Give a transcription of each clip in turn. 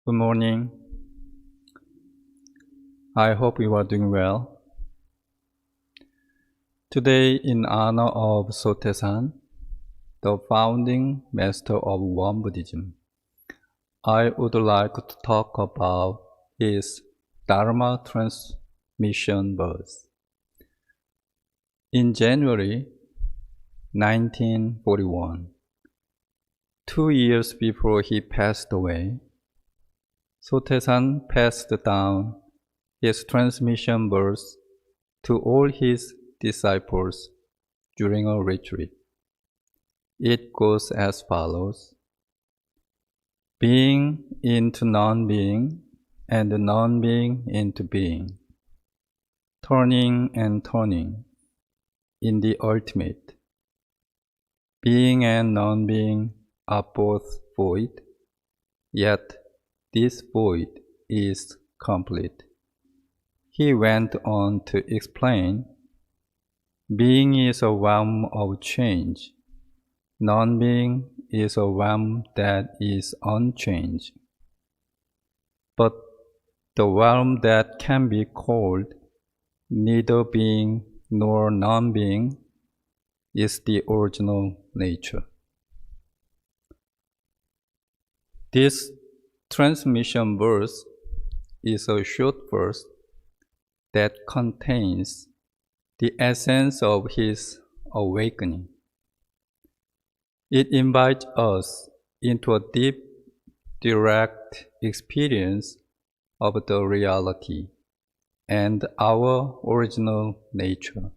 Good morning. I hope you are doing well. Today, in honor of Sotaesan, the founding master of Won Buddhism, I would like to talk about his Dharma transmission verse. In January 1941, 2 years before he passed away, Sotaesan passed down his transmission verse to all his disciples during a retreat. It goes as follows: being into non-being and non-being into being, turning and turning in the ultimate. Being and non-being are both void, yet this void is complete. He went on to explain, being is a realm of change. Non-being is a realm that is unchanged. But the realm that can be called neither being nor non-being is the original nature. This transmission verse is a short verse that contains the essence of his awakening. It invites us into a deep, direct experience of the reality and our original nature.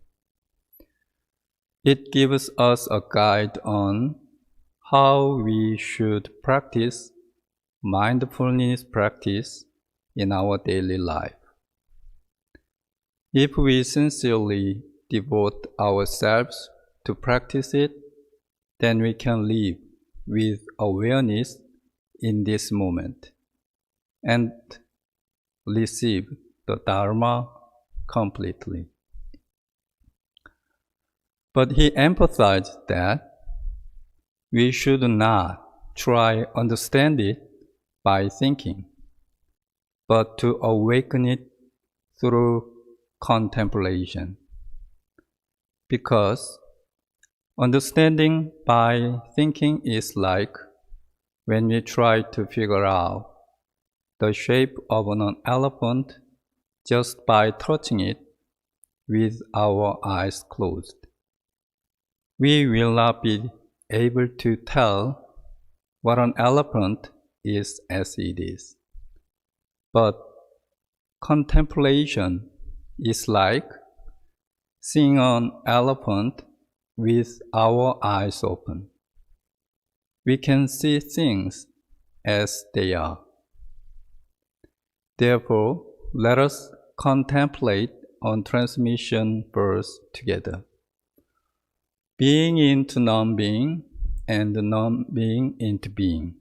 It gives us a guide on how we should practice mindfulness practice in our daily life. If we sincerely devote ourselves to practice it, then we can live with awareness in this moment and receive the Dharma completely. But he emphasized that we should not try to understand it by thinking, but to awaken it through contemplation. Because understanding by thinking is like when we try to figure out the shape of an elephant just by touching it with our eyes closed. We will not be able to tell what an elephant is as it is. But contemplation is like seeing an elephant with our eyes open. We can see things as they are. Therefore, let us contemplate on transmission verse together. Being into non-being and non-being into being.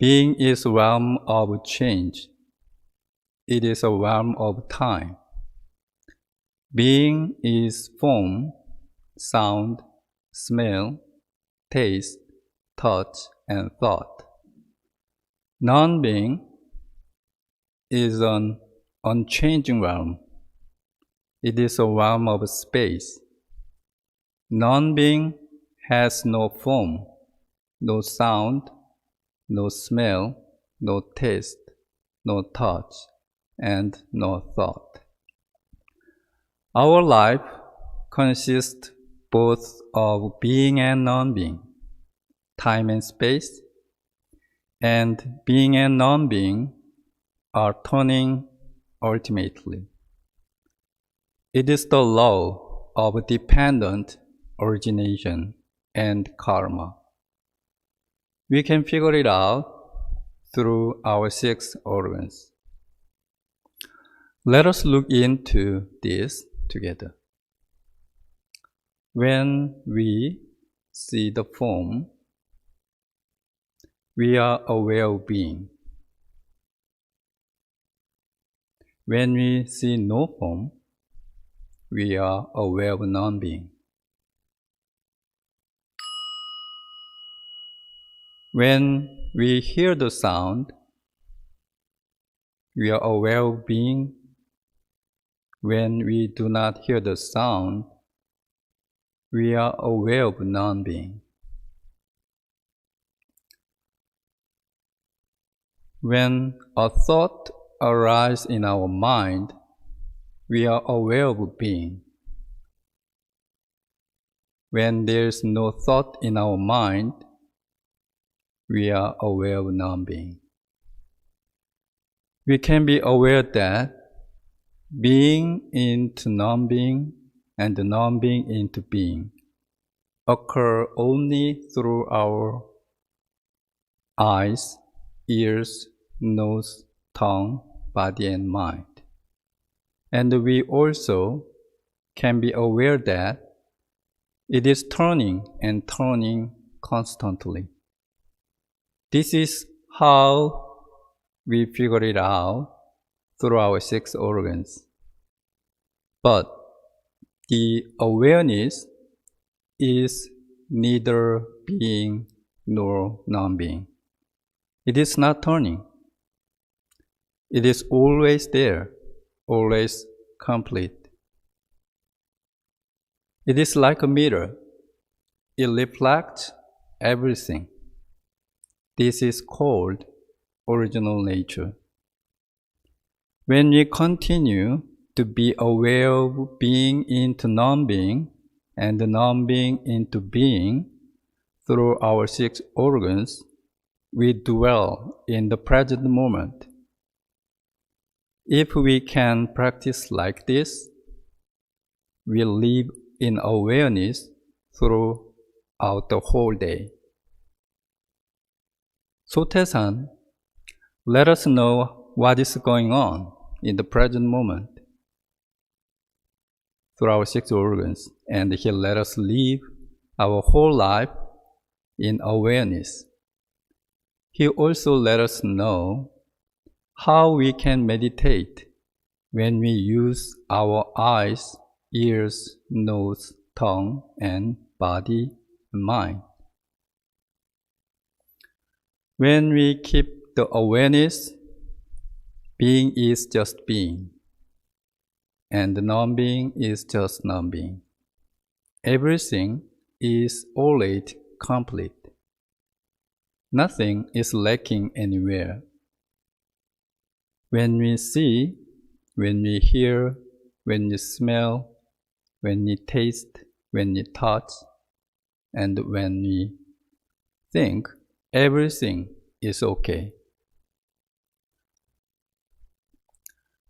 Being is a realm of change. It is a realm of time. Being is form, sound, smell, taste, touch, and thought. Non-being is an unchanging realm. It is a realm of space. Non-being has no form, no sound, no smell, no taste, no touch, and no thought. Our life consists both of being and non-being, time and space, and being and non-being are turning ultimately. It is the law of dependent origination and karma. We can figure it out through our 6 organs. Let us look into this together. When we see the form, we are aware of being. When we see no form, we are aware of non-being. When we hear the sound, we are aware of being. When we do not hear the sound, we are aware of non-being. When a thought arises in our mind, we are aware of being. When there is no thought in our mind, we are aware of non-being. We can be aware that being into non-being and non-being into being occur only through our eyes, ears, nose, tongue, body, and mind. And we also can be aware that it is turning and turning constantly. This is how we figure it out through our 6 organs. But the awareness is neither being nor non-being. It is not turning. It is always there, always complete. It is like a mirror. It reflects everything. This is called original nature. When we continue to be aware of being into non-being and non-being into being through our 6 organs, we dwell in the present moment. If we can practice like this, we live in awareness throughout the whole day. So Tae-san, let us know what is going on in the present moment through our 6 organs, and he let us live our whole life in awareness. He also let us know how we can meditate when we use our eyes, ears, nose, tongue, and body and mind. When we keep the awareness, being is just being, and non-being is just non-being. Everything is always complete. Nothing is lacking anywhere. When we see, when we hear, when we smell, when we taste, when we touch, and when we think, everything is okay.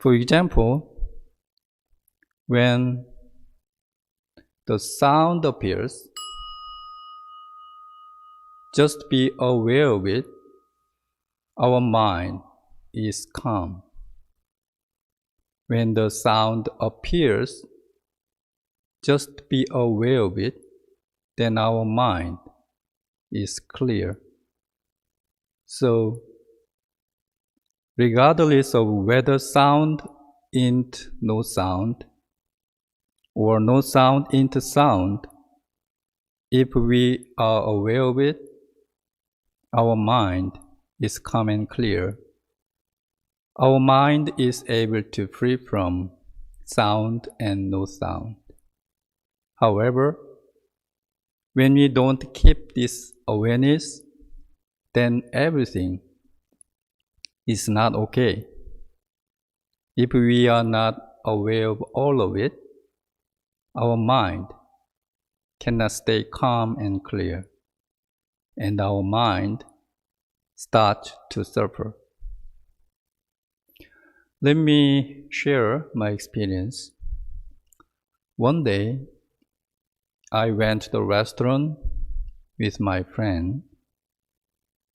For example, when the sound appears, just be aware of it. Our mind is calm. When the sound appears, just be aware of it, then our mind is clear. So, regardless of whether sound into no sound or no sound into sound, if we are aware of it, our mind is calm and clear. Our mind is able to free from sound and no sound. However, when we don't keep this awareness, then everything is not okay. If we are not aware of all of it, our mind cannot stay calm and clear, and our mind starts to suffer. Let me share my experience. One day, I went to the restaurant with my friend.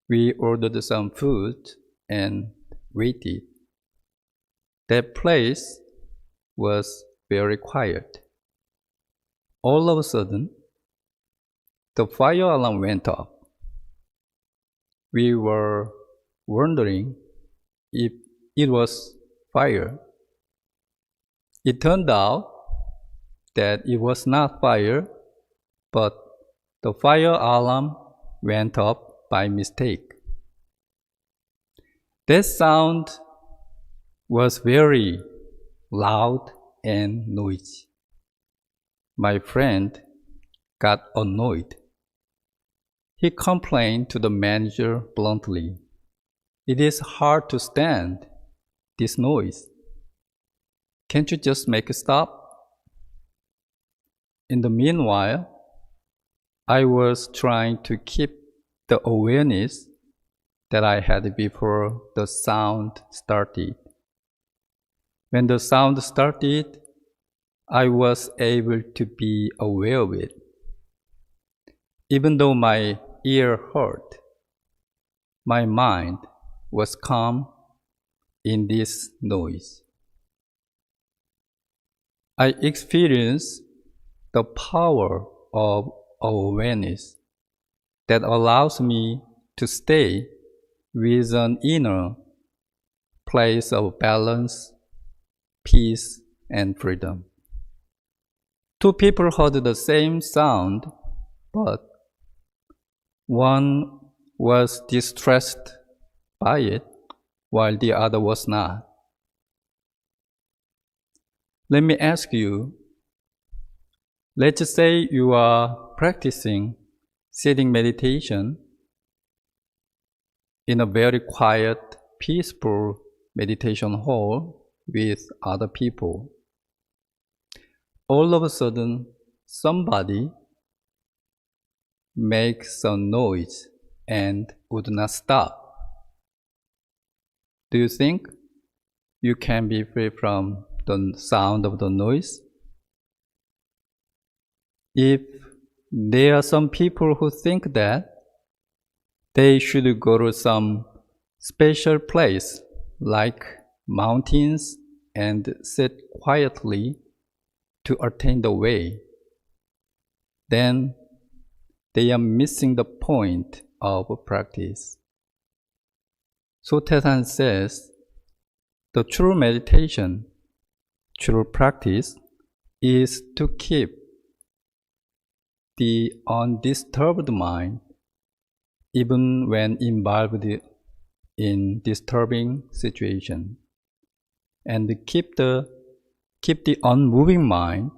We ordered some food and waited. That place was very quiet. All of a sudden, the fire alarm went off. We were wondering if it was fire. It turned out that it was not fire, but the fire alarm went off by mistake. That sound was very loud and noisy. My friend got annoyed. He complained to the manager bluntly, "It is hard to stand this noise. Can't you just make it stop?" In the meanwhile, I was trying to keep the awareness that I had before the sound started. When the sound started, I was able to be aware of it. Even though my ear hurt, my mind was calm in this noise. I experienced the power of awareness that allows me to stay with an inner place of balance, peace, and freedom. Two people heard the same sound, but one was distressed by it, while the other was not. Let me ask you, let's say you are practicing sitting meditation in a very quiet, peaceful meditation hall with other people. All of a sudden, somebody makes a noise and would not stop. Do you think you can be free from the sound of the noise? If there are some people who think that they should go to some special place like mountains and sit quietly to attain the way, then they are missing the point of practice. So Tetan says, the true meditation, true practice, is to keep the undisturbed mind even when involved in disturbing situation, and keep the unmoving mind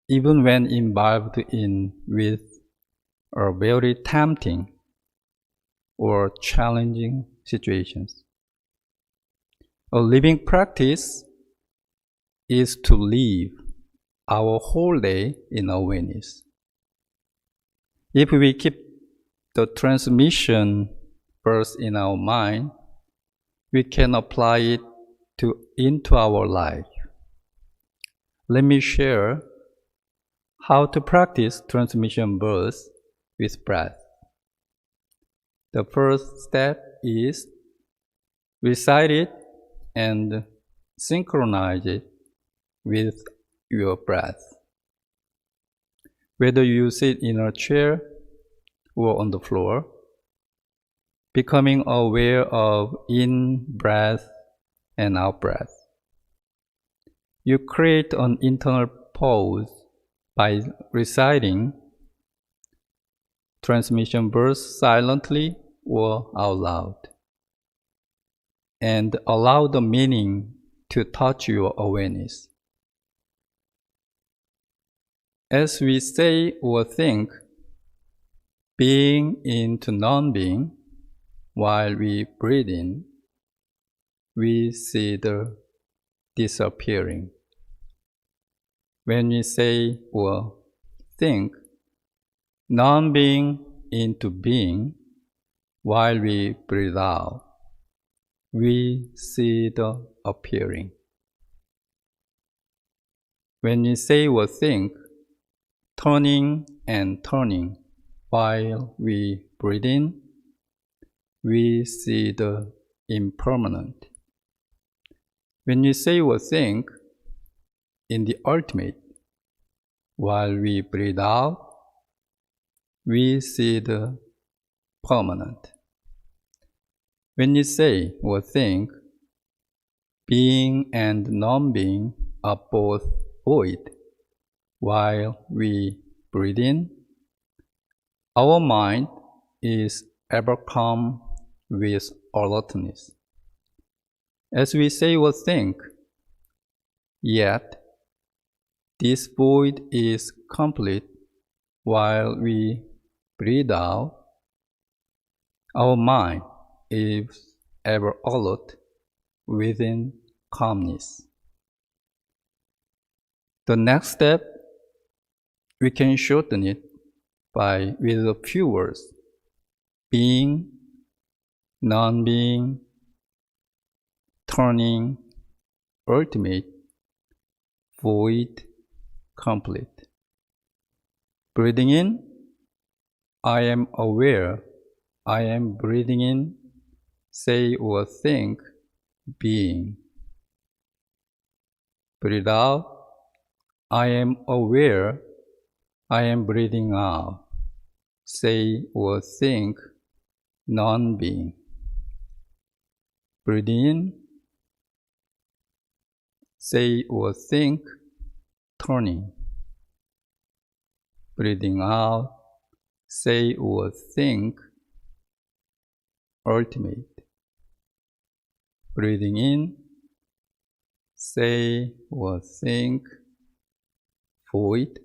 even when involved with a very tempting or challenging situations. A living practice is to live our whole day in awareness. If we keep the transmission first in our mind, we can apply it into our life. Let me share how to practice transmission verse with breath. The first step is recite it and synchronize it with your breath. Whether you sit in a chair or on the floor, becoming aware of in-breath and out-breath. You create an internal pause by reciting transmission verse silently or out loud, and allow the meaning to touch your awareness. As we say or think, being into non-being, while we breathe in, we see the disappearing. When we say or think, non-being into being, while we breathe out, we see the appearing. When we say or think, turning and turning, while we breathe in, we see the impermanent. When we say or think, in the ultimate, while we breathe out, we see the permanent. When you say or think, being and non-being are both void, while we breathe in, our mind is ever calm with alertness. as we say or think, yet this void is complete while we breathe out. Our mind is ever alert within calmness. The next step, we can shorten it with a few words: being, non-being, turning, ultimate, void, complete. Breathing in, I am aware, I am breathing in, say or think, being. Breathe out, I am aware, I am breathing out, say or think, non-being. Breathe in, say or think, turning. Breathing out, say or think, ultimate. Breathing in, say or think, void.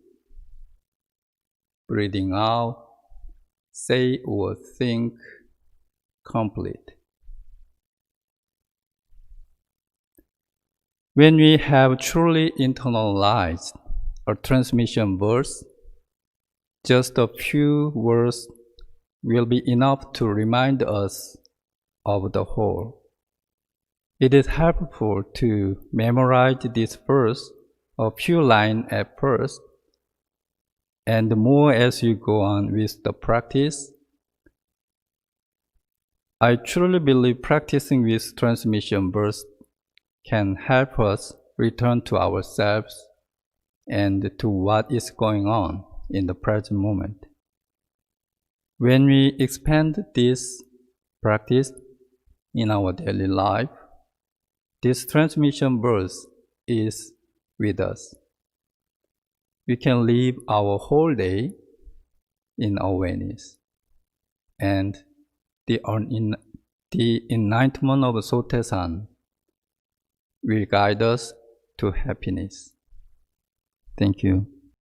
Breathing out, say or think, complete. When we have truly internalized a transmission verse, just a few words will be enough to remind us of the whole. It is helpful to memorize this verse a few lines at first, and more as you go on with the practice. I truly believe practicing with transmission verse can help us return to ourselves and to what is going on in the present moment. When we expand this practice in our daily life, this transmission verse is with us. We can live our whole day in awareness, and the enlightenment of Sotaesan will guide us to happiness. Thank you.